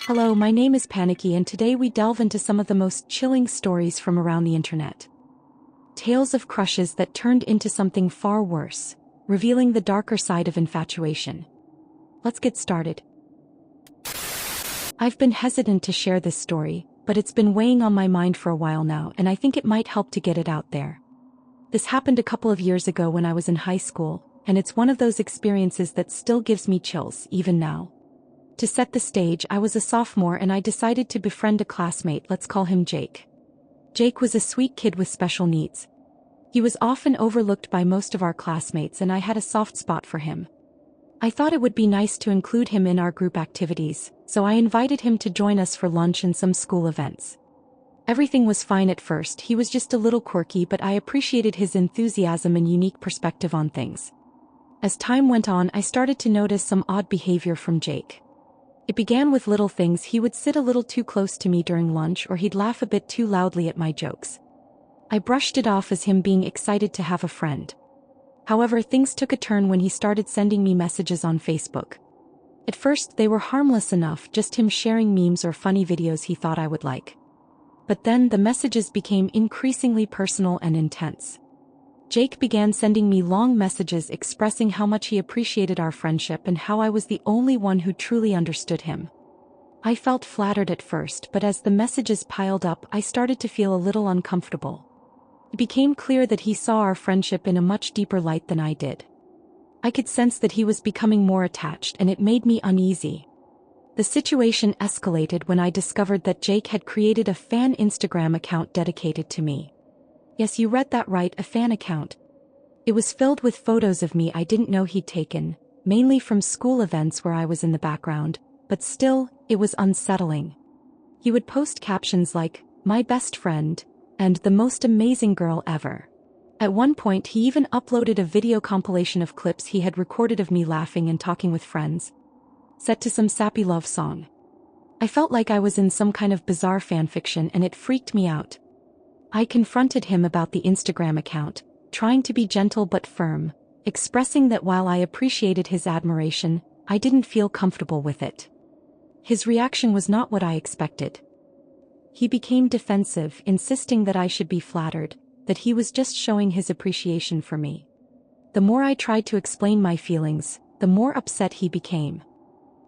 Hello, my name is Panicky and today we delve into some of the most chilling stories from around the internet. Tales of crushes that turned into something far worse, revealing the darker side of infatuation. Let's get started. I've been hesitant to share this story, but it's been weighing on my mind for a while now and I think it might help to get it out there. This happened a couple of years ago when I was in high school, and it's one of those experiences that still gives me chills, even now. To set the stage, I was a sophomore and I decided to befriend a classmate, let's call him Jake. Jake was a sweet kid with special needs. He was often overlooked by most of our classmates and I had a soft spot for him. I thought it would be nice to include him in our group activities, so I invited him to join us for lunch and some school events. Everything was fine at first, he was just a little quirky, but I appreciated his enthusiasm and unique perspective on things. As time went on, I started to notice some odd behavior from Jake. It began with little things. He would sit a little too close to me during lunch or he'd laugh a bit too loudly at my jokes. I brushed it off as him being excited to have a friend. However, things took a turn when he started sending me messages on Facebook. At first, they were harmless enough, just him sharing memes or funny videos he thought I would like. But then the messages became increasingly personal and intense. Jake began sending me long messages expressing how much he appreciated our friendship and how I was the only one who truly understood him. I felt flattered at first, but as the messages piled up, I started to feel a little uncomfortable. It became clear that he saw our friendship in a much deeper light than I did. I could sense that he was becoming more attached and it made me uneasy. The situation escalated when I discovered that Jake had created a fan Instagram account dedicated to me. Yes, you read that right, a fan account. It was filled with photos of me I didn't know he'd taken, mainly from school events where I was in the background, but still, it was unsettling. He would post captions like, "My best friend," and "the most amazing girl ever." At one point he even uploaded a video compilation of clips he had recorded of me laughing and talking with friends, set to some sappy love song. I felt like I was in some kind of bizarre fanfiction and it freaked me out. I confronted him about the Instagram account, trying to be gentle but firm, expressing that while I appreciated his admiration, I didn't feel comfortable with it. His reaction was not what I expected. He became defensive, insisting that I should be flattered, that he was just showing his appreciation for me. The more I tried to explain my feelings, the more upset he became.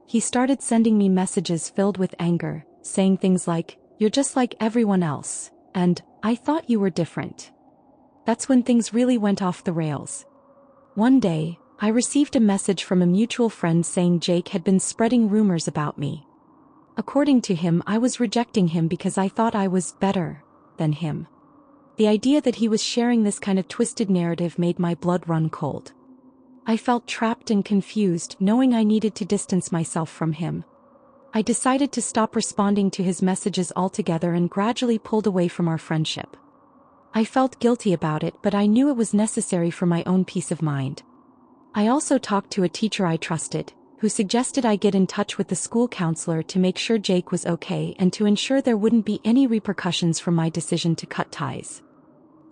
He started sending me messages filled with anger, saying things like, "You're just like everyone else," and "I thought you were different." That's when things really went off the rails. One day, I received a message from a mutual friend saying Jake had been spreading rumors about me. According to him, I was rejecting him because I thought I was better than him. The idea that he was sharing this kind of twisted narrative made my blood run cold. I felt trapped and confused, knowing I needed to distance myself from him. I decided to stop responding to his messages altogether and gradually pulled away from our friendship. I felt guilty about it, but I knew it was necessary for my own peace of mind. I also talked to a teacher I trusted, who suggested I get in touch with the school counselor to make sure Jake was okay and to ensure there wouldn't be any repercussions from my decision to cut ties.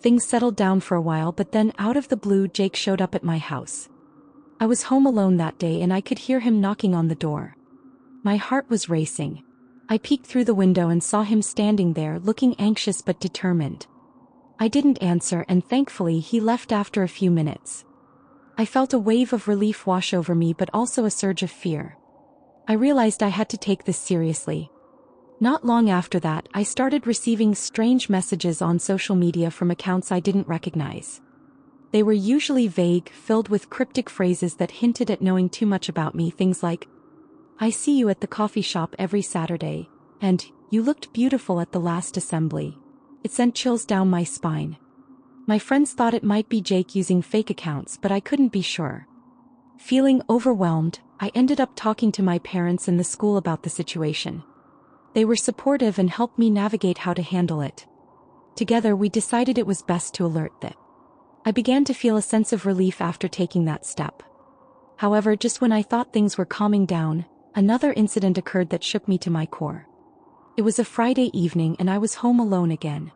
Things settled down for a while, but then out of the blue Jake showed up at my house. I was home alone that day and I could hear him knocking on the door. My heart was racing. I peeked through the window and saw him standing there looking anxious but determined. I didn't answer and thankfully he left after a few minutes. I felt a wave of relief wash over me but also a surge of fear. I realized I had to take this seriously. Not long after that, I started receiving strange messages on social media from accounts I didn't recognize. They were usually vague, filled with cryptic phrases that hinted at knowing too much about me, things like, "I see you at the coffee shop every Saturday," and "You looked beautiful at the last assembly." It sent chills down my spine. My friends thought it might be Jake using fake accounts, but I couldn't be sure. Feeling overwhelmed, I ended up talking to my parents and the school about the situation. They were supportive and helped me navigate how to handle it. Together we decided it was best to alert them. I began to feel a sense of relief after taking that step. However, just when I thought things were calming down, another incident occurred that shook me to my core. It was a Friday evening and I was home alone again.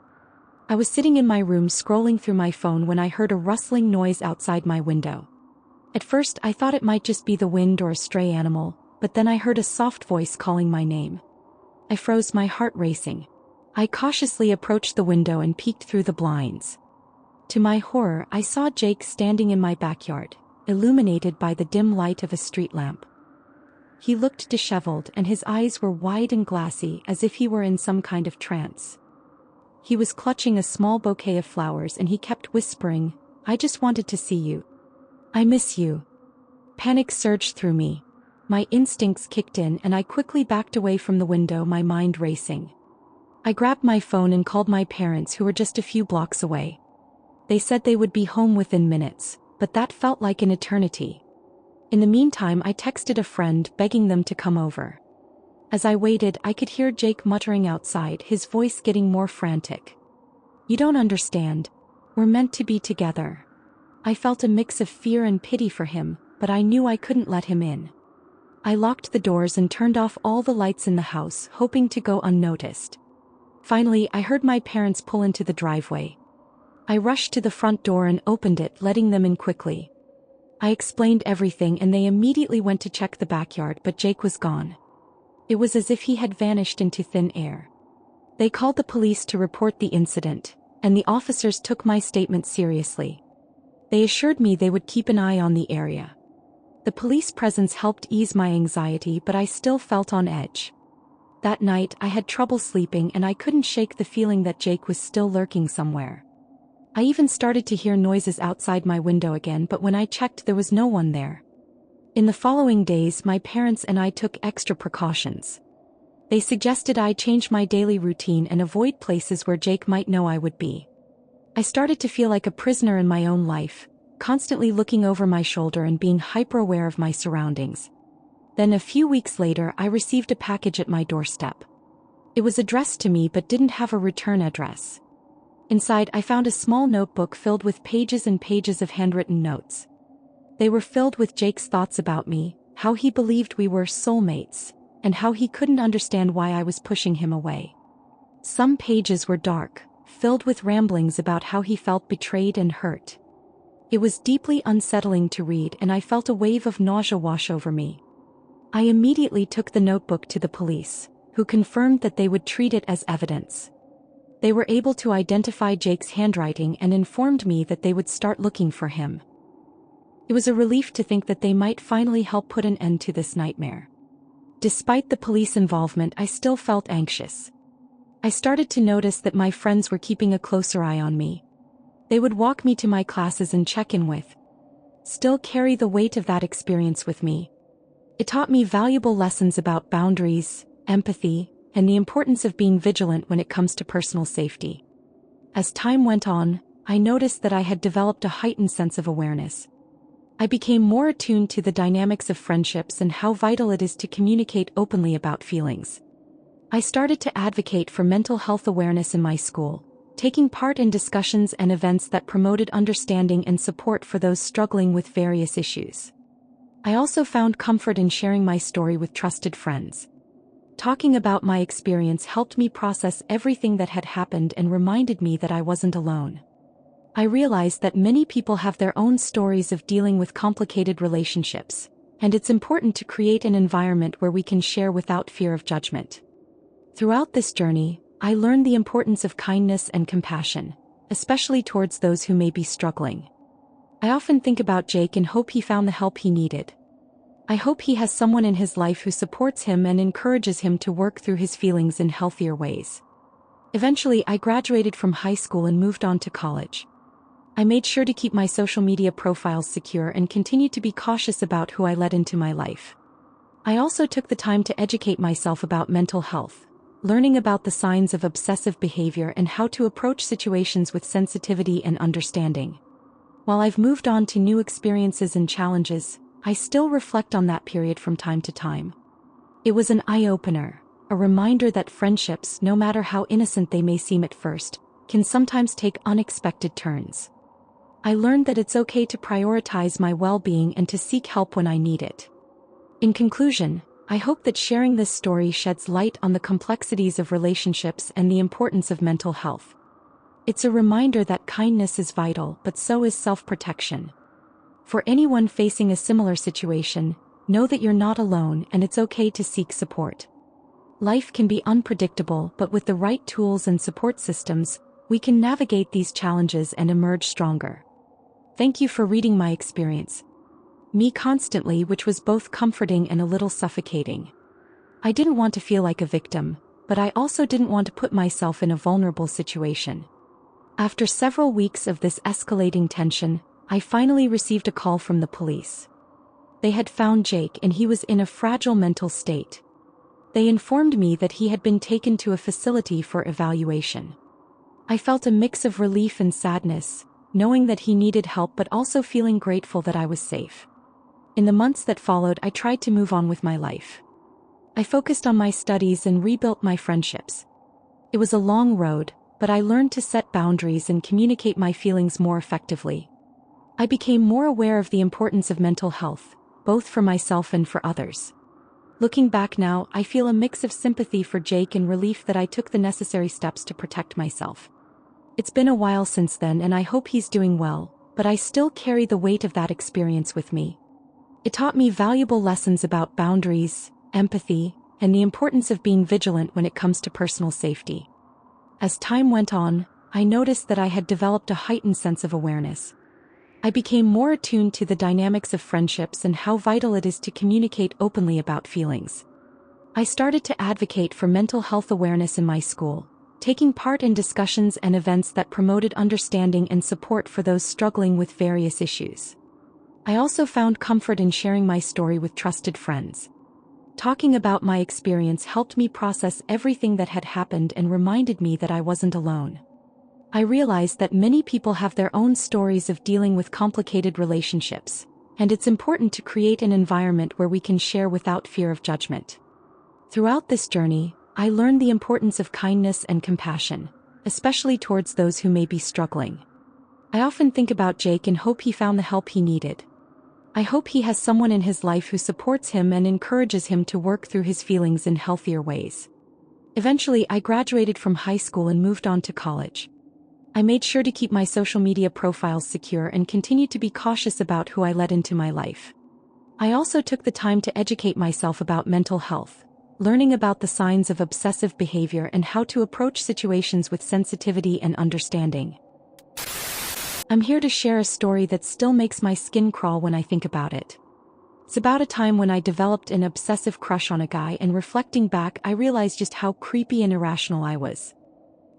I was sitting in my room scrolling through my phone when I heard a rustling noise outside my window. At first I thought it might just be the wind or a stray animal, but then I heard a soft voice calling my name. I froze, my heart racing. I cautiously approached the window and peeked through the blinds. To my horror, I saw Jake standing in my backyard, illuminated by the dim light of a street lamp. He looked disheveled, and his eyes were wide and glassy, as if he were in some kind of trance. He was clutching a small bouquet of flowers, and he kept whispering, "I just wanted to see you. I miss you." Panic surged through me. My instincts kicked in, and I quickly backed away from the window, my mind racing. I grabbed my phone and called my parents, who were just a few blocks away. They said they would be home within minutes, but that felt like an eternity. In the meantime, I texted a friend, begging them to come over. As I waited, I could hear Jake muttering outside, his voice getting more frantic. "You don't understand. We're meant to be together." I felt a mix of fear and pity for him, but I knew I couldn't let him in. I locked the doors and turned off all the lights in the house, hoping to go unnoticed. Finally, I heard my parents pull into the driveway. I rushed to the front door and opened it, letting them in quickly. I explained everything, and they immediately went to check the backyard, but Jake was gone. It was as if he had vanished into thin air. They called the police to report the incident, and the officers took my statement seriously. They assured me they would keep an eye on the area. The police presence helped ease my anxiety, but I still felt on edge. That night, I had trouble sleeping, and I couldn't shake the feeling that Jake was still lurking somewhere. I even started to hear noises outside my window again, but when I checked, there was no one there. In the following days, my parents and I took extra precautions. They suggested I change my daily routine and avoid places where Jake might know I would be. I started to feel like a prisoner in my own life, constantly looking over my shoulder and being hyper-aware of my surroundings. Then a few weeks later, I received a package at my doorstep. It was addressed to me but didn't have a return address. Inside, I found a small notebook filled with pages and pages of handwritten notes. They were filled with Jake's thoughts about me, how he believed we were soulmates, and how he couldn't understand why I was pushing him away. Some pages were dark, filled with ramblings about how he felt betrayed and hurt. It was deeply unsettling to read, and I felt a wave of nausea wash over me. I immediately took the notebook to the police, who confirmed that they would treat it as evidence. They were able to identify Jake's handwriting and informed me that they would start looking for him. It was a relief to think that they might finally help put an end to this nightmare. Despite the police involvement, I still felt anxious. I started to notice that my friends were keeping a closer eye on me. They would walk me to my classes and check in with. Still carry the weight of that experience with me. It taught me valuable lessons about boundaries, empathy, and the importance of being vigilant when it comes to personal safety. As time went on, I noticed that I had developed a heightened sense of awareness. I became more attuned to the dynamics of friendships and how vital it is to communicate openly about feelings. I started to advocate for mental health awareness in my school, taking part in discussions and events that promoted understanding and support for those struggling with various issues. I also found comfort in sharing my story with trusted friends. Talking about my experience helped me process everything that had happened and reminded me that I wasn't alone. I realized that many people have their own stories of dealing with complicated relationships, and it's important to create an environment where we can share without fear of judgment. Throughout this journey, I learned the importance of kindness and compassion, especially towards those who may be struggling. I often think about Jake and hope he found the help he needed. I hope he has someone in his life who supports him and encourages him to work through his feelings in healthier ways. Eventually, I graduated from high school and moved on to college. I made sure to keep my social media profiles secure and continued to be cautious about who I let into my life. I also took the time to educate myself about mental health, learning about the signs of obsessive behavior and how to approach situations with sensitivity and understanding. While I've moved on to new experiences and challenges, I still reflect on that period from time to time. It was an eye-opener, a reminder that friendships, no matter how innocent they may seem at first, can sometimes take unexpected turns. I learned that it's okay to prioritize my well-being and to seek help when I need it. In conclusion, I hope that sharing this story sheds light on the complexities of relationships and the importance of mental health. It's a reminder that kindness is vital, but so is self-protection. For anyone facing a similar situation, know that you're not alone and it's okay to seek support. Life can be unpredictable, but with the right tools and support systems, we can navigate these challenges and emerge stronger. Thank you for reading my experience. Me constantly, which was both comforting and a little suffocating. I didn't want to feel like a victim, but I also didn't want to put myself in a vulnerable situation. After several weeks of this escalating tension, I finally received a call from the police. They had found Jake and he was in a fragile mental state. They informed me that he had been taken to a facility for evaluation. I felt a mix of relief and sadness, knowing that he needed help but also feeling grateful that I was safe. In the months that followed, I tried to move on with my life. I focused on my studies and rebuilt my friendships. It was a long road, but I learned to set boundaries and communicate my feelings more effectively. I became more aware of the importance of mental health, both for myself and for others. Looking back now, I feel a mix of sympathy for Jake and relief that I took the necessary steps to protect myself. It's been a while since then and I hope he's doing well, but I still carry the weight of that experience with me. It taught me valuable lessons about boundaries, empathy, and the importance of being vigilant when it comes to personal safety. As time went on, I noticed that I had developed a heightened sense of awareness. I became more attuned to the dynamics of friendships and how vital it is to communicate openly about feelings. I started to advocate for mental health awareness in my school, taking part in discussions and events that promoted understanding and support for those struggling with various issues. I also found comfort in sharing my story with trusted friends. Talking about my experience helped me process everything that had happened and reminded me that I wasn't alone. I realized that many people have their own stories of dealing with complicated relationships, and it's important to create an environment where we can share without fear of judgment. Throughout this journey, I learned the importance of kindness and compassion, especially towards those who may be struggling. I often think about Jake and hope he found the help he needed. I hope he has someone in his life who supports him and encourages him to work through his feelings in healthier ways. Eventually, I graduated from high school and moved on to college. I made sure to keep my social media profiles secure and continued to be cautious about who I let into my life. I also took the time to educate myself about mental health, learning about the signs of obsessive behavior and how to approach situations with sensitivity and understanding. I'm here to share a story that still makes my skin crawl when I think about it. It's about a time when I developed an obsessive crush on a guy, and reflecting back, I realized just how creepy and irrational I was.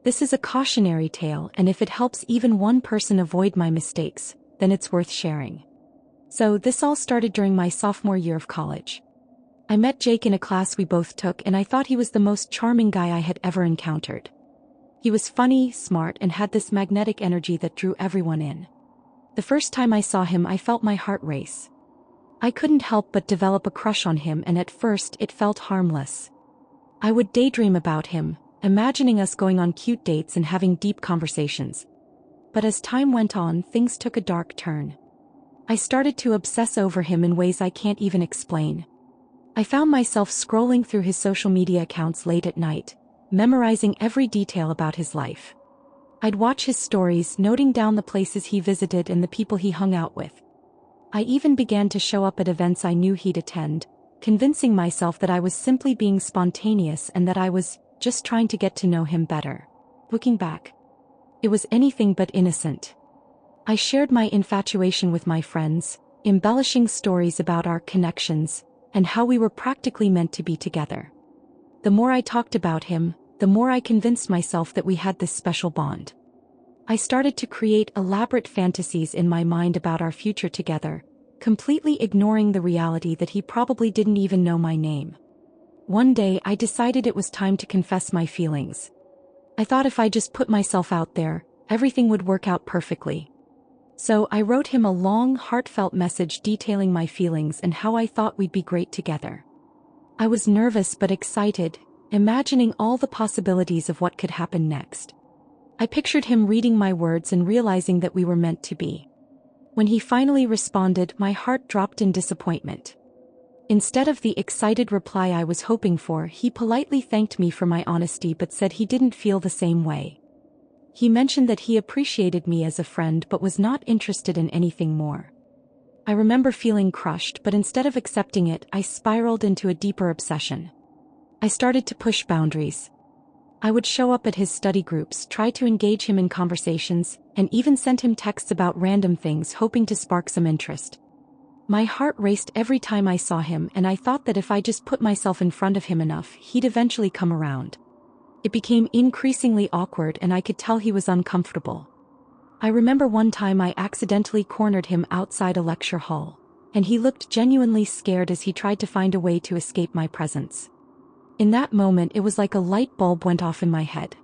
This is a cautionary tale, and if it helps even one person avoid my mistakes, then it's worth sharing. So this all started during my sophomore year of college. I met Jake in a class we both took, and I thought he was the most charming guy I had ever encountered. He was funny, smart, and had this magnetic energy that drew everyone in. The first time I saw him, I felt my heart race. I couldn't help but develop a crush on him, and at first it felt harmless. I would daydream about him, imagining us going on cute dates and having deep conversations. But as time went on, things took a dark turn. I started to obsess over him in ways I can't even explain. I found myself scrolling through his social media accounts late at night, memorizing every detail about his life. I'd watch his stories, noting down the places he visited and the people he hung out with. I even began to show up at events I knew he'd attend, convincing myself that I was simply being spontaneous and that I was just trying to get to know him better. Looking back, it was anything but innocent. I shared my infatuation with my friends, embellishing stories about our connections and how we were practically meant to be together. The more I talked about him, the more I convinced myself that we had this special bond. I started to create elaborate fantasies in my mind about our future together, completely ignoring the reality that he probably didn't even know my name. One day, I decided it was time to confess my feelings. I thought if I just put myself out there, everything would work out perfectly. So I wrote him a long, heartfelt message detailing my feelings and how I thought we'd be great together. I was nervous but excited, imagining all the possibilities of what could happen next. I pictured him reading my words and realizing that we were meant to be. When he finally responded, my heart dropped in disappointment. Instead of the excited reply I was hoping for, he politely thanked me for my honesty but said he didn't feel the same way. He mentioned that he appreciated me as a friend but was not interested in anything more. I remember feeling crushed, but instead of accepting it, I spiraled into a deeper obsession. I started to push boundaries. I would show up at his study groups, try to engage him in conversations, and even send him texts about random things hoping to spark some interest. My heart raced every time I saw him, and I thought that if I just put myself in front of him enough, he'd eventually come around. It became increasingly awkward, and I could tell he was uncomfortable. I remember one time I accidentally cornered him outside a lecture hall, and he looked genuinely scared as he tried to find a way to escape my presence. In that moment, it was like a light bulb went off in my head.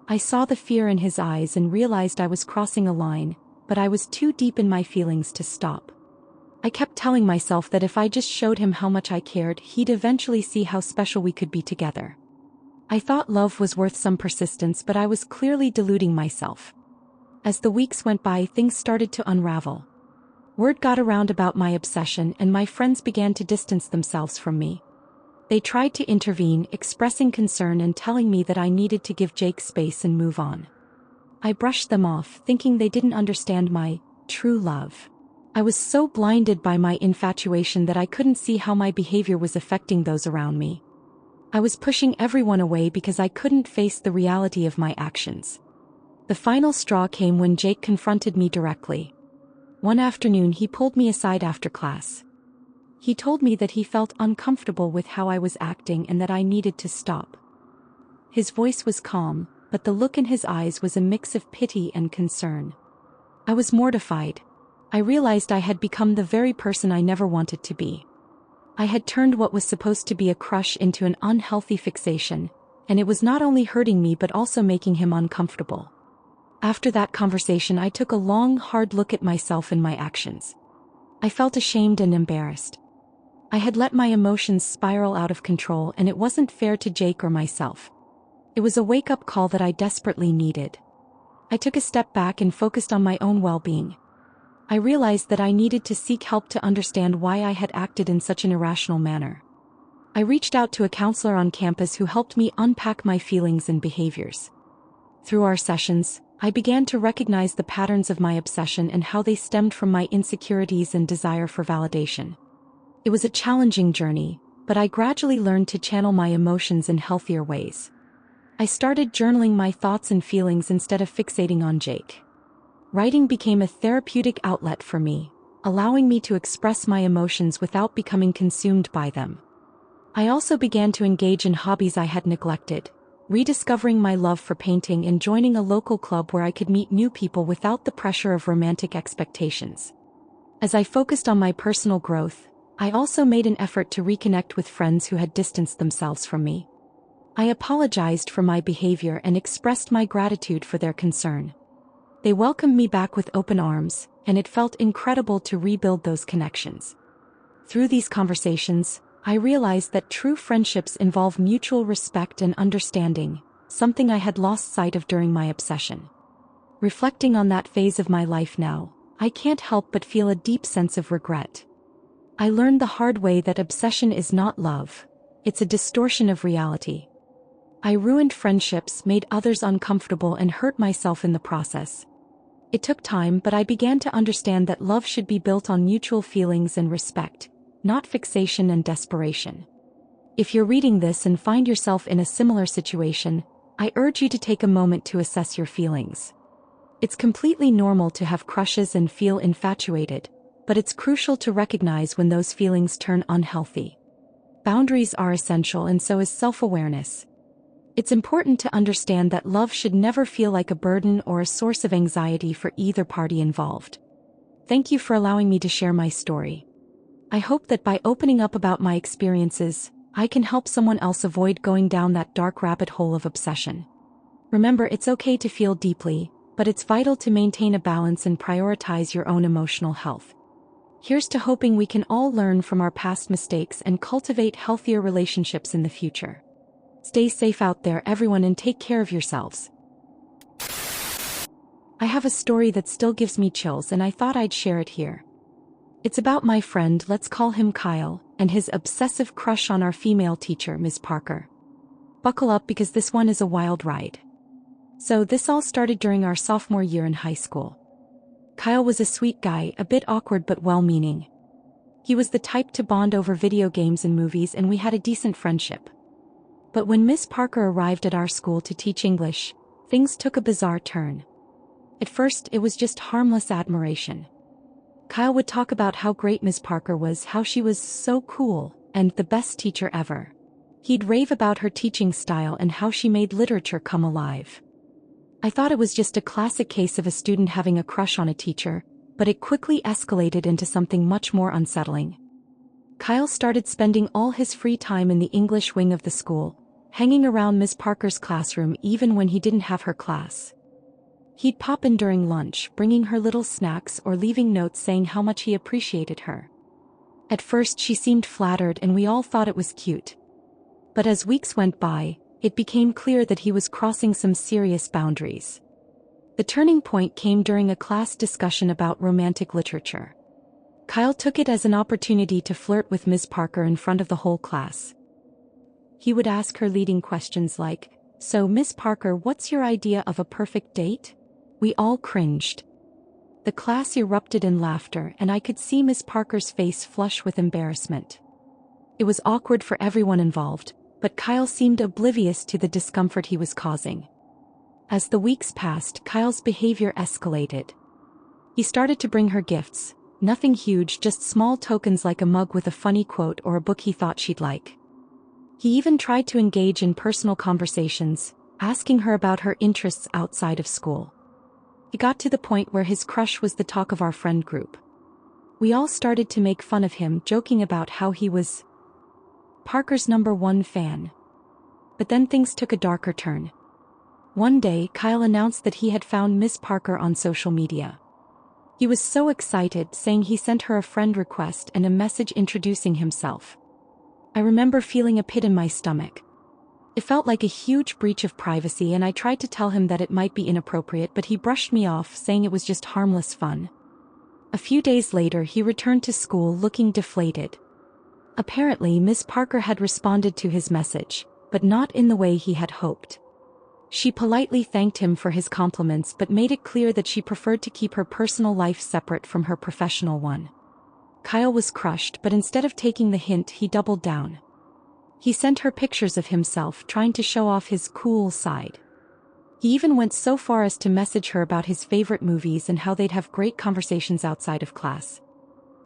I saw the fear in his eyes and realized I was crossing a line, but I was too deep in my feelings to stop. I kept telling myself that if I just showed him how much I cared, he'd eventually see how special we could be together. I thought love was worth some persistence, but I was clearly deluding myself. As the weeks went by, things started to unravel. Word got around about my obsession, and my friends began to distance themselves from me. They tried to intervene, expressing concern and telling me that I needed to give Jake space and move on. I brushed them off, thinking they didn't understand my true love. I was so blinded by my infatuation that I couldn't see how my behavior was affecting those around me. I was pushing everyone away because I couldn't face the reality of my actions. The final straw came when Jake confronted me directly. One afternoon, he pulled me aside after class. He told me that he felt uncomfortable with how I was acting and that I needed to stop. His voice was calm, but the look in his eyes was a mix of pity and concern. I was mortified. I realized I had become the very person I never wanted to be. I had turned what was supposed to be a crush into an unhealthy fixation, and it was not only hurting me but also making him uncomfortable. After that conversation, I took a long, hard look at myself and my actions. I felt ashamed and embarrassed. I had let my emotions spiral out of control, and it wasn't fair to Jake or myself. It was a wake-up call that I desperately needed. I took a step back and focused on my own well-being. I realized that I needed to seek help to understand why I had acted in such an irrational manner. I reached out to a counselor on campus who helped me unpack my feelings and behaviors. Through our sessions, I began to recognize the patterns of my obsession and how they stemmed from my insecurities and desire for validation. It was a challenging journey, but I gradually learned to channel my emotions in healthier ways. I started journaling my thoughts and feelings instead of fixating on Jake. Writing became a therapeutic outlet for me, allowing me to express my emotions without becoming consumed by them. I also began to engage in hobbies I had neglected, rediscovering my love for painting and joining a local club where I could meet new people without the pressure of romantic expectations. As I focused on my personal growth, I also made an effort to reconnect with friends who had distanced themselves from me. I apologized for my behavior and expressed my gratitude for their concern. They welcomed me back with open arms, and it felt incredible to rebuild those connections. Through these conversations, I realized that true friendships involve mutual respect and understanding, something I had lost sight of during my obsession. Reflecting on that phase of my life now, I can't help but feel a deep sense of regret. I learned the hard way that obsession is not love, it's a distortion of reality. I ruined friendships, made others uncomfortable, and hurt myself in the process. It took time, but I began to understand that love should be built on mutual feelings and respect, not fixation and desperation. If you're reading this and find yourself in a similar situation, I urge you to take a moment to assess your feelings. It's completely normal to have crushes and feel infatuated, but it's crucial to recognize when those feelings turn unhealthy. Boundaries are essential, and so is self-awareness. It's important to understand that love should never feel like a burden or a source of anxiety for either party involved. Thank you for allowing me to share my story. I hope that by opening up about my experiences, I can help someone else avoid going down that dark rabbit hole of obsession. Remember, it's okay to feel deeply, but it's vital to maintain a balance and prioritize your own emotional health. Here's to hoping we can all learn from our past mistakes and cultivate healthier relationships in the future. Stay safe out there, everyone, and take care of yourselves. I have a story that still gives me chills, and I thought I'd share it here. It's about my friend, let's call him Kyle, and his obsessive crush on our female teacher, Ms. Parker. Buckle up because this one is a wild ride. So this all started during our sophomore year in high school. Kyle was a sweet guy, a bit awkward but well-meaning. He was the type to bond over video games and movies, and we had a decent friendship. But when Miss Parker arrived at our school to teach English, things took a bizarre turn. At first, it was just harmless admiration. Kyle would talk about how great Miss Parker was, how she was so cool, and the best teacher ever. He'd rave about her teaching style and how she made literature come alive. I thought it was just a classic case of a student having a crush on a teacher, but it quickly escalated into something much more unsettling. Kyle started spending all his free time in the English wing of the school, hanging around Miss Parker's classroom even when he didn't have her class. He'd pop in during lunch, bringing her little snacks or leaving notes saying how much he appreciated her. At first she seemed flattered and we all thought it was cute. But as weeks went by, it became clear that he was crossing some serious boundaries. The turning point came during a class discussion about romantic literature. Kyle took it as an opportunity to flirt with Miss Parker in front of the whole class. He would ask her leading questions like, "So, Miss Parker, what's your idea of a perfect date?" We all cringed. The class erupted in laughter and I could see Miss Parker's face flush with embarrassment. It was awkward for everyone involved, but Kyle seemed oblivious to the discomfort he was causing. As the weeks passed, Kyle's behavior escalated. He started to bring her gifts. Nothing huge, just small tokens like a mug with a funny quote or a book he thought she'd like. He even tried to engage in personal conversations, asking her about her interests outside of school. It got to the point where his crush was the talk of our friend group. We all started to make fun of him, joking about how he was Parker's #1 fan. But then things took a darker turn. One day, Kyle announced that he had found Miss Parker on social media. He was so excited, saying he sent her a friend request and a message introducing himself. I remember feeling a pit in my stomach. It felt like a huge breach of privacy and I tried to tell him that it might be inappropriate, but he brushed me off, saying it was just harmless fun. A few days later, he returned to school looking deflated. Apparently, Miss Parker had responded to his message, but not in the way he had hoped. She politely thanked him for his compliments but made it clear that she preferred to keep her personal life separate from her professional one. Kyle was crushed, but instead of taking the hint, he doubled down. He sent her pictures of himself, trying to show off his cool side. He even went so far as to message her about his favorite movies and how they'd have great conversations outside of class.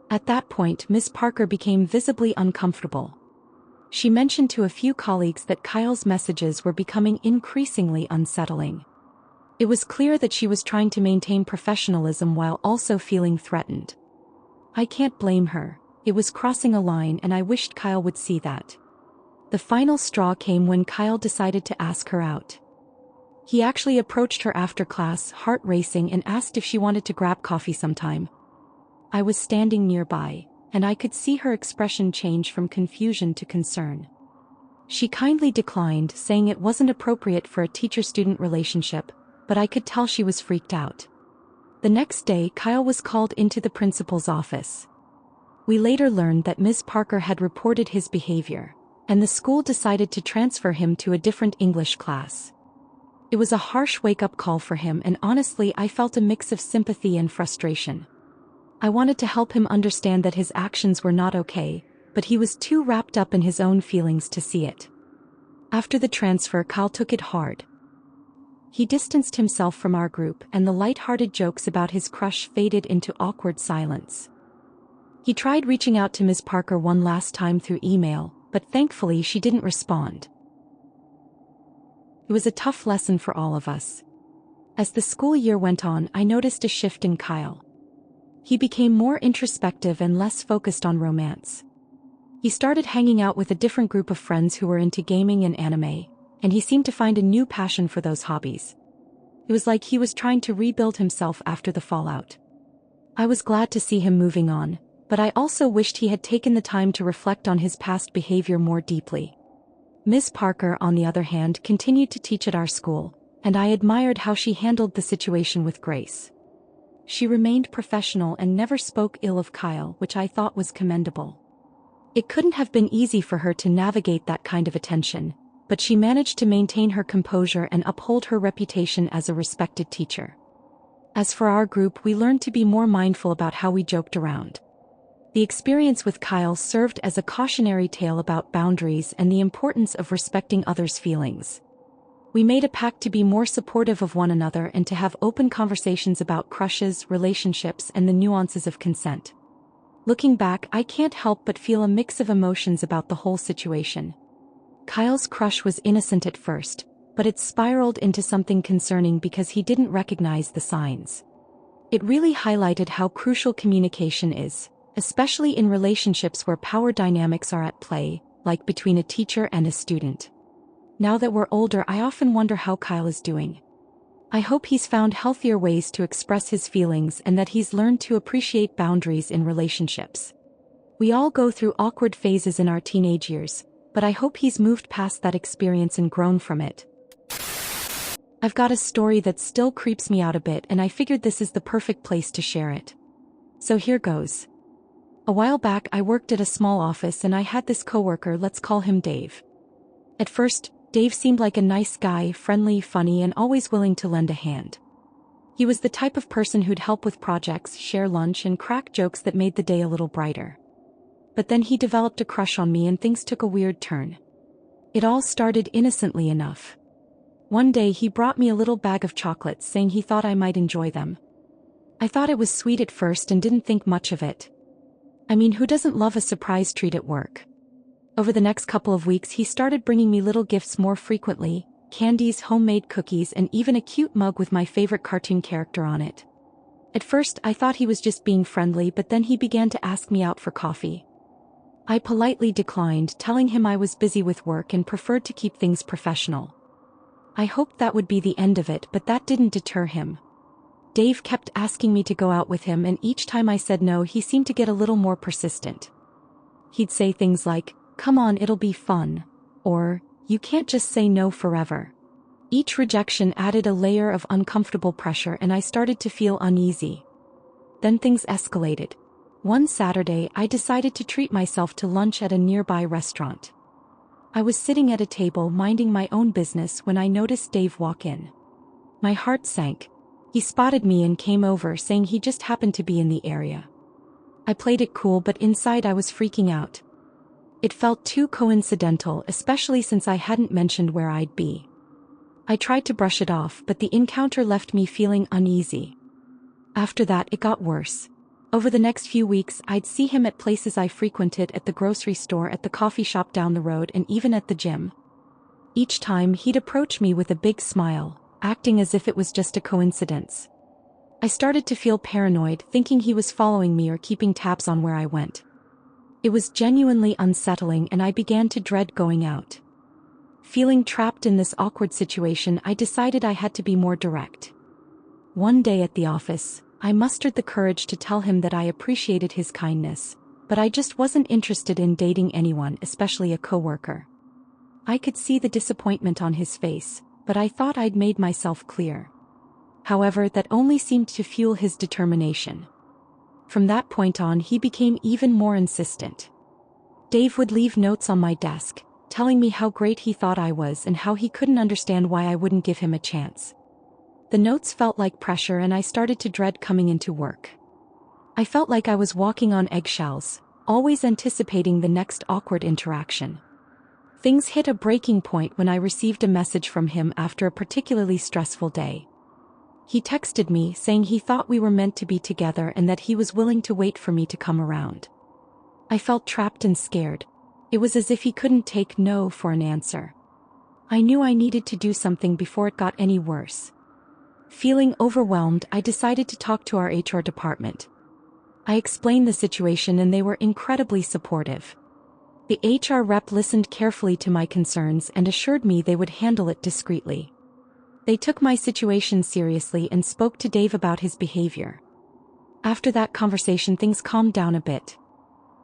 At that point, Miss Parker became visibly uncomfortable. She mentioned to a few colleagues that Kyle's messages were becoming increasingly unsettling. It was clear that she was trying to maintain professionalism while also feeling threatened. I can't blame her. It was crossing a line and I wished Kyle would see that. The final straw came when Kyle decided to ask her out. He actually approached her after class, heart racing, and asked if she wanted to grab coffee sometime. I was standing nearby, and I could see her expression change from confusion to concern. She kindly declined, saying it wasn't appropriate for a teacher-student relationship, but I could tell she was freaked out. The next day, Kyle was called into the principal's office. We later learned that Miss Parker had reported his behavior, and the school decided to transfer him to a different English class. It was a harsh wake-up call for him, and honestly, I felt a mix of sympathy and frustration. I wanted to help him understand that his actions were not okay, but he was too wrapped up in his own feelings to see it. After the transfer, Kyle took it hard. He distanced himself from our group, and the light-hearted jokes about his crush faded into awkward silence. He tried reaching out to Miss Parker one last time through email, but thankfully she didn't respond. It was a tough lesson for all of us. As the school year went on, I noticed a shift in Kyle. He became more introspective and less focused on romance. He started hanging out with a different group of friends who were into gaming and anime, and he seemed to find a new passion for those hobbies. It was like he was trying to rebuild himself after the fallout. I was glad to see him moving on, but I also wished he had taken the time to reflect on his past behavior more deeply. Miss Parker, on the other hand, continued to teach at our school, and I admired how she handled the situation with grace. She remained professional and never spoke ill of Kyle, which I thought was commendable. It couldn't have been easy for her to navigate that kind of attention, but she managed to maintain her composure and uphold her reputation as a respected teacher. As for our group, we learned to be more mindful about how we joked around. The experience with Kyle served as a cautionary tale about boundaries and the importance of respecting others' feelings. We made a pact to be more supportive of one another and to have open conversations about crushes, relationships, and the nuances of consent. Looking back, I can't help but feel a mix of emotions about the whole situation. Kyle's crush was innocent at first, but it spiraled into something concerning because he didn't recognize the signs. It really highlighted how crucial communication is, especially in relationships where power dynamics are at play, like between a teacher and a student. Now that we're older, I often wonder how Kyle is doing. I hope he's found healthier ways to express his feelings and that he's learned to appreciate boundaries in relationships. We all go through awkward phases in our teenage years, but I hope he's moved past that experience and grown from it. I've got a story that still creeps me out a bit, and I figured this is the perfect place to share it. So here goes. A while back, I worked at a small office and I had this coworker, let's call him Dave. At first, Dave seemed like a nice guy, friendly, funny, and always willing to lend a hand. He was the type of person who'd help with projects, share lunch, and crack jokes that made the day a little brighter. But then he developed a crush on me and things took a weird turn. It all started innocently enough. One day he brought me a little bag of chocolates saying he thought I might enjoy them. I thought it was sweet at first and didn't think much of it. I mean, who doesn't love a surprise treat at work? Over the next couple of weeks he started bringing me little gifts more frequently, candies, homemade cookies, and even a cute mug with my favorite cartoon character on it. At first I thought he was just being friendly, but then he began to ask me out for coffee. I politely declined, telling him I was busy with work and preferred to keep things professional. I hoped that would be the end of it, but that didn't deter him. Dave kept asking me to go out with him, and each time I said no, he seemed to get a little more persistent. He'd say things like, "Come on, it'll be fun," or, "You can't just say no forever." Each rejection added a layer of uncomfortable pressure and I started to feel uneasy. Then things escalated. One Saturday, I decided to treat myself to lunch at a nearby restaurant. I was sitting at a table minding my own business when I noticed Dave walk in. My heart sank. He spotted me and came over, saying he just happened to be in the area. I played it cool, but inside I was freaking out. It felt too coincidental, especially since I hadn't mentioned where I'd be. I tried to brush it off, but the encounter left me feeling uneasy. After that, it got worse. Over the next few weeks, I'd see him at places I frequented, at the grocery store, at the coffee shop down the road, and even at the gym. Each time, he'd approach me with a big smile, acting as if it was just a coincidence. I started to feel paranoid, thinking he was following me or keeping tabs on where I went. It was genuinely unsettling, and I began to dread going out. Feeling trapped in this awkward situation, I decided I had to be more direct. One day at the office, I mustered the courage to tell him that I appreciated his kindness, but I just wasn't interested in dating anyone, especially a coworker. I could see the disappointment on his face, but I thought I'd made myself clear. However, that only seemed to fuel his determination. From that point on, he became even more insistent. Dave would leave notes on my desk, telling me how great he thought I was and how he couldn't understand why I wouldn't give him a chance. The notes felt like pressure, and I started to dread coming into work. I felt like I was walking on eggshells, always anticipating the next awkward interaction. Things hit a breaking point when I received a message from him after a particularly stressful day. He texted me saying he thought we were meant to be together and that he was willing to wait for me to come around. I felt trapped and scared. It was as if he couldn't take no for an answer. I knew I needed to do something before it got any worse. Feeling overwhelmed, I decided to talk to our HR department. I explained the situation and they were incredibly supportive. The HR rep listened carefully to my concerns and assured me they would handle it discreetly. They took my situation seriously and spoke to Dave about his behavior. After that conversation, things calmed down a bit.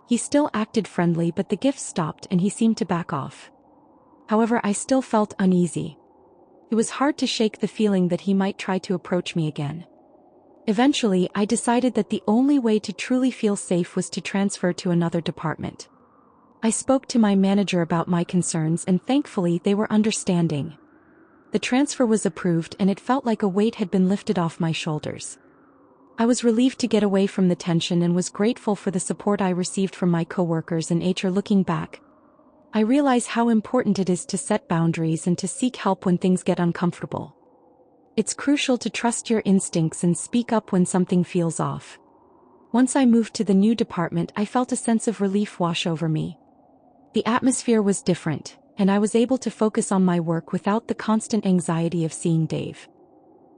He still acted friendly, but the gifts stopped and he seemed to back off. However, I still felt uneasy. It was hard to shake the feeling that he might try to approach me again. Eventually, I decided that the only way to truly feel safe was to transfer to another department. I spoke to my manager about my concerns and thankfully they were understanding. The transfer was approved and it felt like a weight had been lifted off my shoulders. I was relieved to get away from the tension and was grateful for the support I received from my coworkers and HR. Looking back, I realize how important it is to set boundaries and to seek help when things get uncomfortable. It's crucial to trust your instincts and speak up when something feels off. Once I moved to the new department, I felt a sense of relief wash over me. The atmosphere was different, and I was able to focus on my work without the constant anxiety of seeing Dave.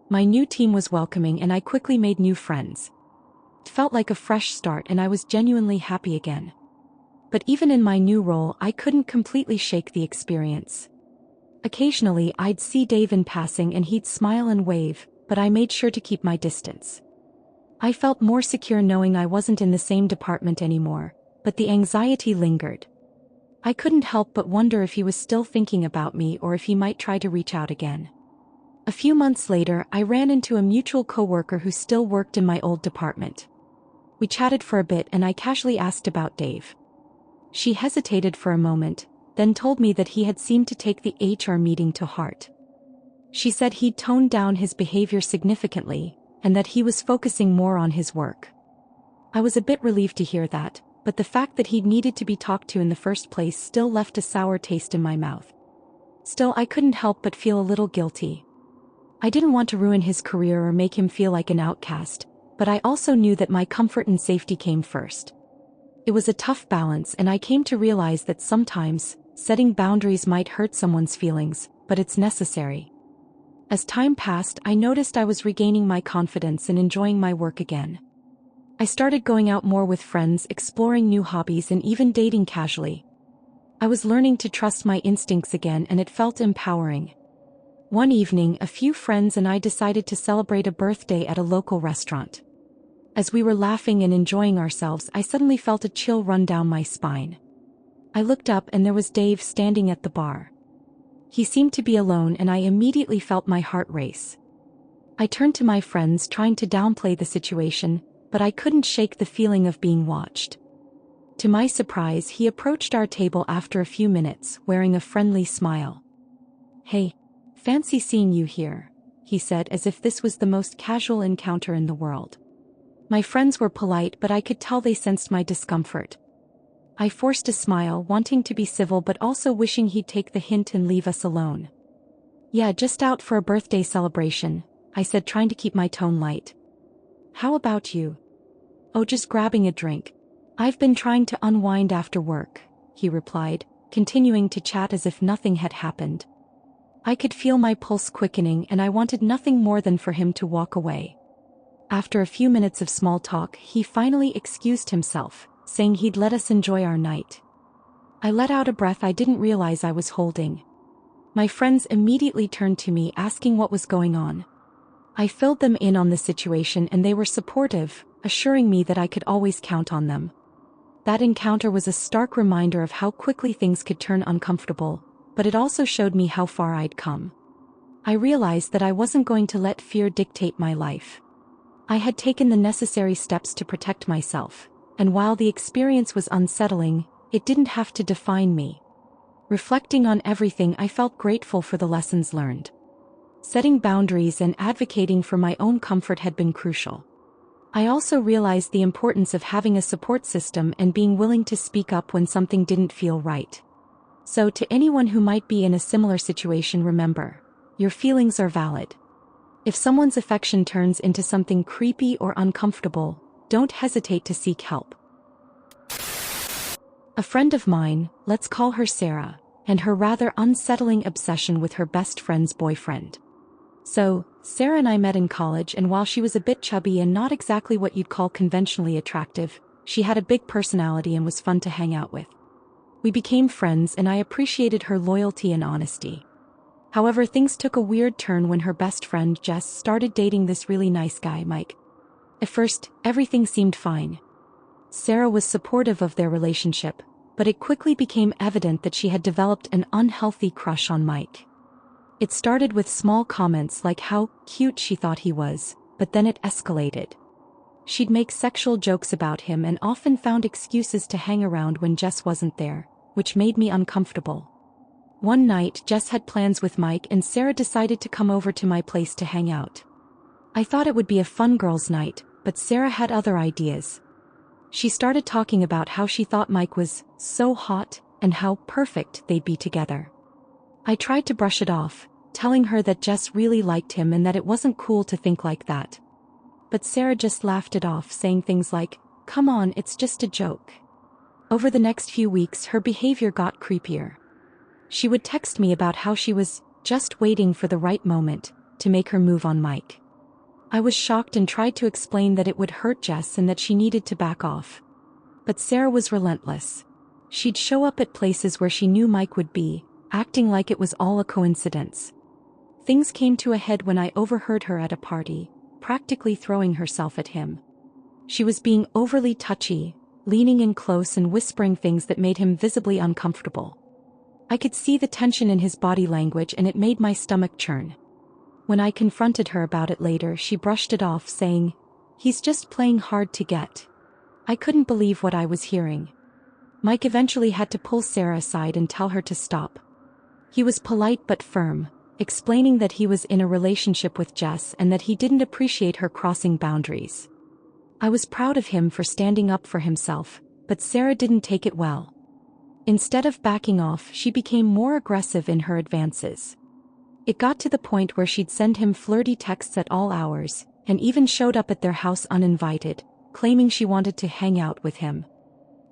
My new team was welcoming and I quickly made new friends. It felt like a fresh start and I was genuinely happy again. But even in my new role, I couldn't completely shake the experience. Occasionally, I'd see Dave in passing and he'd smile and wave, but I made sure to keep my distance. I felt more secure knowing I wasn't in the same department anymore, but the anxiety lingered. I couldn't help but wonder if he was still thinking about me or if he might try to reach out again. A few months later, I ran into a mutual coworker who still worked in my old department. We chatted for a bit and I casually asked about Dave. She hesitated for a moment, then told me that he had seemed to take the HR meeting to heart. She said he'd toned down his behavior significantly, and that he was focusing more on his work. I was a bit relieved to hear that, but the fact that he'd needed to be talked to in the first place still left a sour taste in my mouth. Still, I couldn't help but feel a little guilty. I didn't want to ruin his career or make him feel like an outcast, but I also knew that my comfort and safety came first. It was a tough balance, and I came to realize that sometimes, setting boundaries might hurt someone's feelings, but it's necessary. As time passed, I noticed I was regaining my confidence and enjoying my work again. I started going out more with friends, exploring new hobbies, and even dating casually. I was learning to trust my instincts again, and it felt empowering. One evening, a few friends and I decided to celebrate a birthday at a local restaurant. As we were laughing and enjoying ourselves, I suddenly felt a chill run down my spine. I looked up and there was Dave standing at the bar. He seemed to be alone and I immediately felt my heart race. I turned to my friends, trying to downplay the situation, but I couldn't shake the feeling of being watched. To my surprise, he approached our table after a few minutes, wearing a friendly smile. "Hey, fancy seeing you here," he said, as if this was the most casual encounter in the world. My friends were polite, but I could tell they sensed my discomfort. I forced a smile, wanting to be civil but also wishing he'd take the hint and leave us alone. "Yeah, just out for a birthday celebration," I said, trying to keep my tone light. "How about you?" "Oh, just grabbing a drink. I've been trying to unwind after work," he replied, continuing to chat as if nothing had happened. I could feel my pulse quickening and I wanted nothing more than for him to walk away. After a few minutes of small talk, he finally excused himself, saying he'd let us enjoy our night. I let out a breath I didn't realize I was holding. My friends immediately turned to me, asking what was going on. I filled them in on the situation and they were supportive, assuring me that I could always count on them. That encounter was a stark reminder of how quickly things could turn uncomfortable, but it also showed me how far I'd come. I realized that I wasn't going to let fear dictate my life. I had taken the necessary steps to protect myself, and while the experience was unsettling, it didn't have to define me. Reflecting on everything, I felt grateful for the lessons learned. Setting boundaries and advocating for my own comfort had been crucial. I also realized the importance of having a support system and being willing to speak up when something didn't feel right. So, to anyone who might be in a similar situation, remember, your feelings are valid. If someone's affection turns into something creepy or uncomfortable, don't hesitate to seek help. A friend of mine, let's call her Sarah, and her rather unsettling obsession with her best friend's boyfriend. So, Sarah and I met in college, and while she was a bit chubby and not exactly what you'd call conventionally attractive, she had a big personality and was fun to hang out with. We became friends and I appreciated her loyalty and honesty. However, things took a weird turn when her best friend Jess started dating this really nice guy, Mike. At first, everything seemed fine. Sarah was supportive of their relationship, but it quickly became evident that she had developed an unhealthy crush on Mike. It started with small comments like how cute she thought he was, but then it escalated. She'd make sexual jokes about him and often found excuses to hang around when Jess wasn't there, which made me uncomfortable. One night, Jess had plans with Mike and Sarah decided to come over to my place to hang out. I thought it would be a fun girls' night, but Sarah had other ideas. She started talking about how she thought Mike was so hot and how perfect they'd be together. I tried to brush it off, telling her that Jess really liked him and that it wasn't cool to think like that. But Sarah just laughed it off, saying things like, "Come on, it's just a joke." Over the next few weeks, her behavior got creepier. She would text me about how she was just waiting for the right moment to make her move on Mike. I was shocked and tried to explain that it would hurt Jess and that she needed to back off. But Sarah was relentless. She'd show up at places where she knew Mike would be, acting like it was all a coincidence. Things came to a head when I overheard her at a party, practically throwing herself at him. She was being overly touchy, leaning in close and whispering things that made him visibly uncomfortable. I could see the tension in his body language and it made my stomach churn. When I confronted her about it later, she brushed it off, saying, "He's just playing hard to get." I couldn't believe what I was hearing. Mike eventually had to pull Sarah aside and tell her to stop. He was polite but firm, explaining that he was in a relationship with Jess and that he didn't appreciate her crossing boundaries. I was proud of him for standing up for himself, but Sarah didn't take it well. Instead of backing off, she became more aggressive in her advances. It got to the point where she'd send him flirty texts at all hours, and even showed up at their house uninvited, claiming she wanted to hang out with him.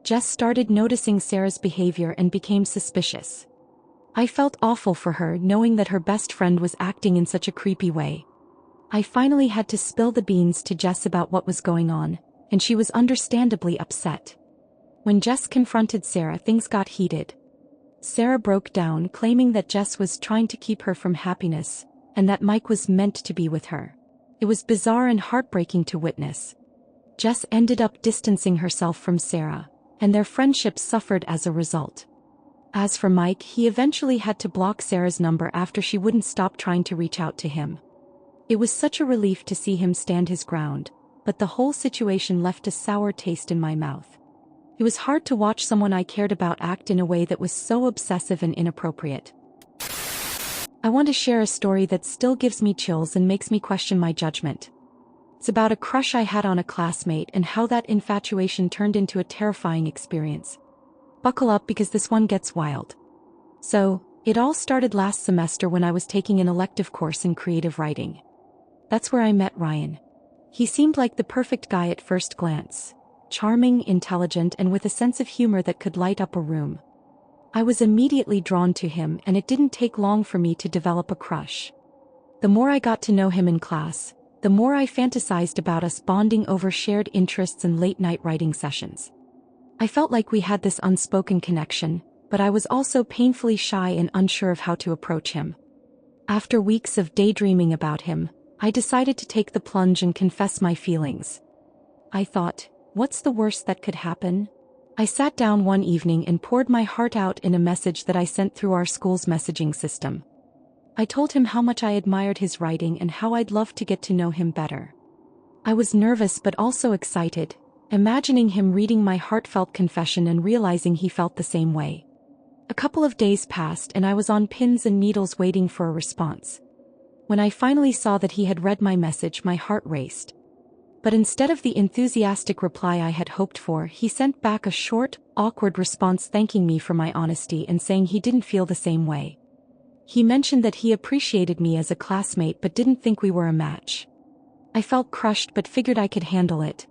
Jess started noticing Sarah's behavior and became suspicious. I felt awful for her, knowing that her best friend was acting in such a creepy way. I finally had to spill the beans to Jess about what was going on, and she was understandably upset. When Jess confronted Sarah, things got heated. Sarah broke down, claiming that Jess was trying to keep her from happiness, and that Mike was meant to be with her. It was bizarre and heartbreaking to witness. Jess ended up distancing herself from Sarah, and their friendship suffered as a result. As for Mike, he eventually had to block Sarah's number after she wouldn't stop trying to reach out to him. It was such a relief to see him stand his ground, but the whole situation left a sour taste in my mouth. It was hard to watch someone I cared about act in a way that was so obsessive and inappropriate. I want to share a story that still gives me chills and makes me question my judgment. It's about a crush I had on a classmate and how that infatuation turned into a terrifying experience. Buckle up because this one gets wild. So, it all started last semester when I was taking an elective course in creative writing. That's where I met Ryan. He seemed like the perfect guy at first glance. Charming, intelligent, and with a sense of humor that could light up a room. I was immediately drawn to him, and it didn't take long for me to develop a crush. The more I got to know him in class, the more I fantasized about us bonding over shared interests and late-night writing sessions. I felt like we had this unspoken connection, but I was also painfully shy and unsure of how to approach him. After weeks of daydreaming about him, I decided to take the plunge and confess my feelings. I thought, what's the worst that could happen? I sat down one evening and poured my heart out in a message that I sent through our school's messaging system. I told him how much I admired his writing and how I'd love to get to know him better. I was nervous but also excited, imagining him reading my heartfelt confession and realizing he felt the same way. A couple of days passed and I was on pins and needles waiting for a response. When I finally saw that he had read my message, my heart raced. But instead of the enthusiastic reply I had hoped for, he sent back a short, awkward response thanking me for my honesty and saying he didn't feel the same way. He mentioned that he appreciated me as a classmate but didn't think we were a match. I felt crushed but figured I could handle it.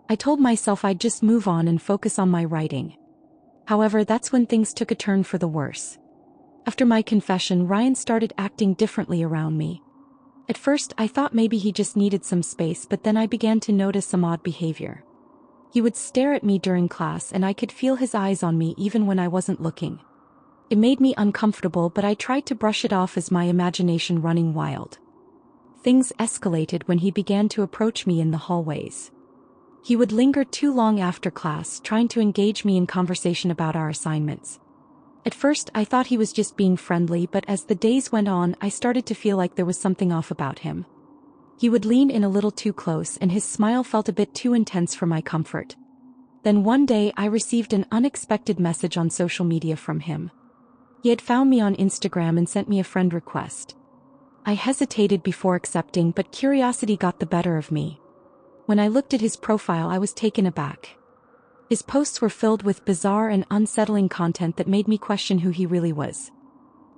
I told myself I'd just move on and focus on my writing. However, that's when things took a turn for the worse. After my confession, Ryan started acting differently around me. At first, I thought maybe he just needed some space, but then I began to notice some odd behavior. He would stare at me during class and I could feel his eyes on me even when I wasn't looking. It made me uncomfortable, but I tried to brush it off as my imagination running wild. Things escalated when he began to approach me in the hallways. He would linger too long after class, trying to engage me in conversation about our assignments. At first, I thought he was just being friendly, but as the days went on, I started to feel like there was something off about him. He would lean in a little too close and his smile felt a bit too intense for my comfort. Then one day I received an unexpected message on social media from him. He had found me on Instagram and sent me a friend request. I hesitated before accepting, but curiosity got the better of me. When I looked at his profile, I was taken aback. His posts were filled with bizarre and unsettling content that made me question who he really was.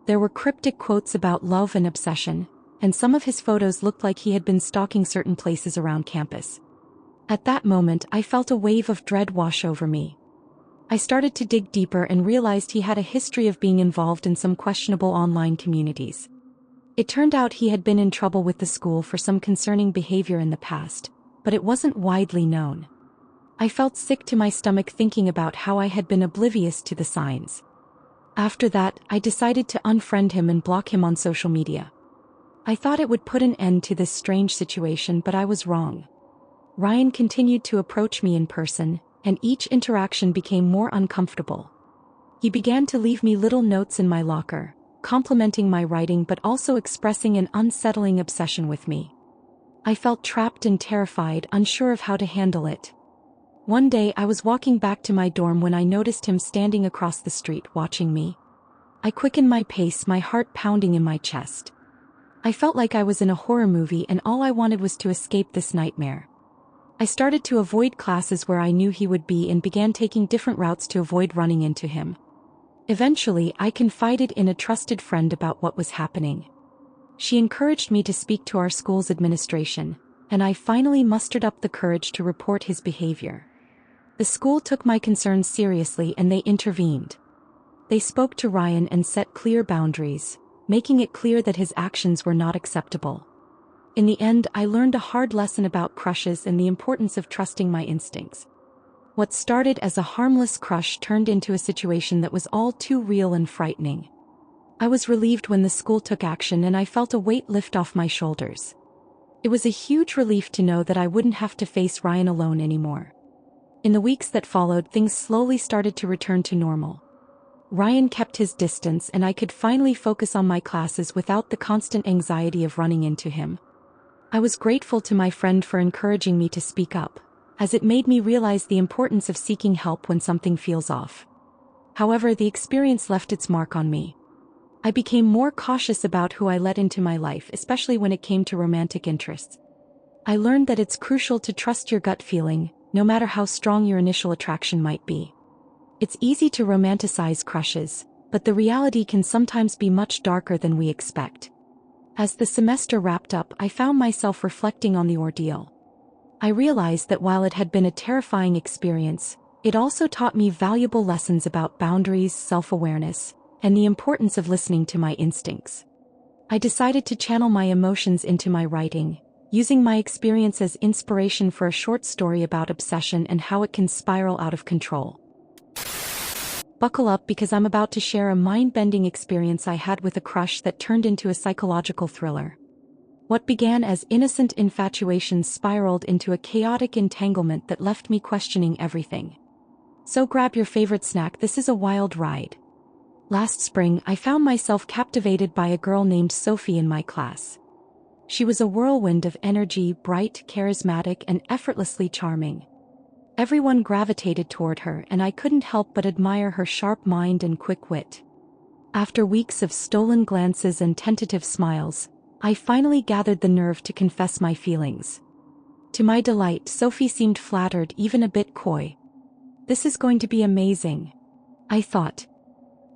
There were cryptic quotes about love and obsession, and some of his photos looked like he had been stalking certain places around campus. At that moment, I felt a wave of dread wash over me. I started to dig deeper and realized he had a history of being involved in some questionable online communities. It turned out he had been in trouble with the school for some concerning behavior in the past, but it wasn't widely known. I felt sick to my stomach thinking about how I had been oblivious to the signs. After that, I decided to unfriend him and block him on social media. I thought it would put an end to this strange situation, but I was wrong. Ryan continued to approach me in person, and each interaction became more uncomfortable. He began to leave me little notes in my locker, complimenting my writing but also expressing an unsettling obsession with me. I felt trapped and terrified, unsure of how to handle it. One day I was walking back to my dorm when I noticed him standing across the street watching me. I quickened my pace, my heart pounding in my chest. I felt like I was in a horror movie and all I wanted was to escape this nightmare. I started to avoid classes where I knew he would be and began taking different routes to avoid running into him. Eventually, I confided in a trusted friend about what was happening. She encouraged me to speak to our school's administration, and I finally mustered up the courage to report his behavior. The school took my concerns seriously and they intervened. They spoke to Ryan and set clear boundaries, making it clear that his actions were not acceptable. In the end, I learned a hard lesson about crushes and the importance of trusting my instincts. What started as a harmless crush turned into a situation that was all too real and frightening. I was relieved when the school took action and I felt a weight lift off my shoulders. It was a huge relief to know that I wouldn't have to face Ryan alone anymore. In the weeks that followed, things slowly started to return to normal. Ryan kept his distance and I could finally focus on my classes without the constant anxiety of running into him. I was grateful to my friend for encouraging me to speak up, as it made me realize the importance of seeking help when something feels off. However, the experience left its mark on me. I became more cautious about who I let into my life, especially when it came to romantic interests. I learned that it's crucial to trust your gut feeling, no matter how strong your initial attraction might be. It's easy to romanticize crushes, but the reality can sometimes be much darker than we expect. As the semester wrapped up, I found myself reflecting on the ordeal. I realized that while it had been a terrifying experience, it also taught me valuable lessons about boundaries, self-awareness, and the importance of listening to my instincts. I decided to channel my emotions into my writing, using my experience as inspiration for a short story about obsession and how it can spiral out of control. Buckle up because I'm about to share a mind-bending experience I had with a crush that turned into a psychological thriller. What began as innocent infatuation spiraled into a chaotic entanglement that left me questioning everything. So grab your favorite snack, this is a wild ride. Last spring, I found myself captivated by a girl named Sophie in my class. She was a whirlwind of energy, bright, charismatic, and effortlessly charming. Everyone gravitated toward her, and I couldn't help but admire her sharp mind and quick wit. After weeks of stolen glances and tentative smiles, I finally gathered the nerve to confess my feelings. To my delight, Sophie seemed flattered, even a bit coy. "This is going to be amazing," I thought.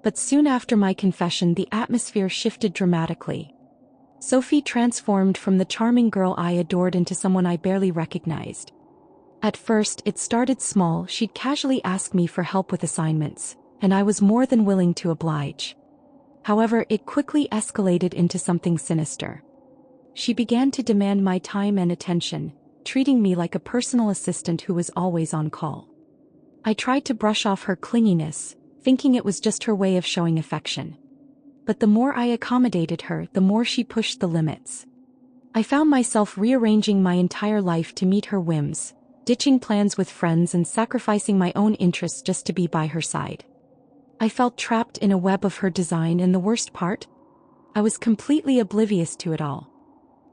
But soon after my confession, the atmosphere shifted dramatically. Sophie transformed from the charming girl I adored into someone I barely recognized. At first, it started small. She'd casually ask me for help with assignments, and I was more than willing to oblige. However, it quickly escalated into something sinister. She began to demand my time and attention, treating me like a personal assistant who was always on call. I tried to brush off her clinginess, thinking it was just her way of showing affection. But the more I accommodated her, the more she pushed the limits. I found myself rearranging my entire life to meet her whims, ditching plans with friends and sacrificing my own interests just to be by her side. I felt trapped in a web of her design, and the worst part? I was completely oblivious to it all.